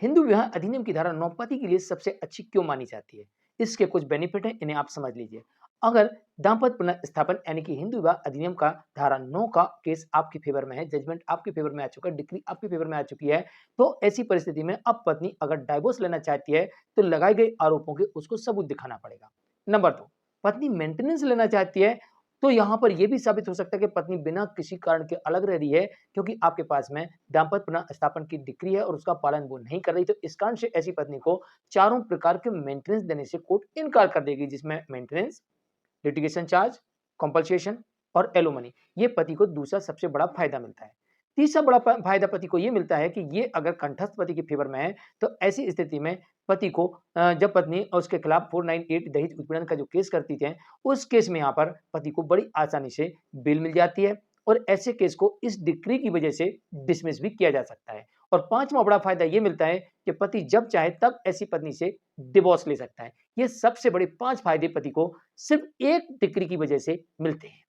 हिंदू विवाह अधिनियम की धारा 9 पति के लिए सबसे अच्छी क्यों मानी जाती है? इसके कुछ बेनिफिट हैं, इन्हें आप समझ लीजिए। अगर दाम्पत्य पुनर्स्थापन यानी कि हिंदू विवाह अधिनियम का धारा 9 का केस आपके फेवर में है, जजमेंट आपके फेवर में आ चुका है, डिक्री आपके फेवर में आ चुकी है, तो ऐसी परिस्थिति में अब पत्नी अगर डाइवोर्स लेना चाहती है, तो लगाए गए आरोपों के उसको सबूत दिखाना पड़ेगा। नंबर 2, पत्नी मेंटेनेंस लेना चाहती है, तो यहाँ पर यह भी साबित हो सकता है कि पत्नी बिना किसी कारण के अलग रह रही है, क्योंकि आपके पास में दाम्पत्य पुनर्स्थापन की डिक्री है और उसका पालन वो नहीं कर रही, तो इस कारण से ऐसी पत्नी को चारों प्रकार के मेंटेनेंस देने से कोर्ट इनकार कर देगी, जिसमें मेंटेनेंस, लिटिगेशन चार्ज, कॉम्पनसेशन और एलिमनी। ये पति को दूसरा सबसे बड़ा फायदा मिलता है। तीसरा बड़ा फायदा पति को ये मिलता है कि ये अगर कंठस्थ पति के फेवर में है, तो ऐसी स्थिति में पति को जब पत्नी उसके खिलाफ 498 दहेज उत्पीड़न का जो केस करती थी, उस केस में यहाँ पर पति को बड़ी आसानी से बेल मिल जाती है और ऐसे केस को इस डिक्री की वजह से डिसमिस भी किया जा सकता है। और पांचवा बड़ा फायदा ये मिलता है कि पति जब चाहे तब ऐसी पत्नी से डिवोर्स ले सकता है। ये सबसे बड़े 5 फायदे पति को सिर्फ एक डिक्री की वजह से मिलते हैं।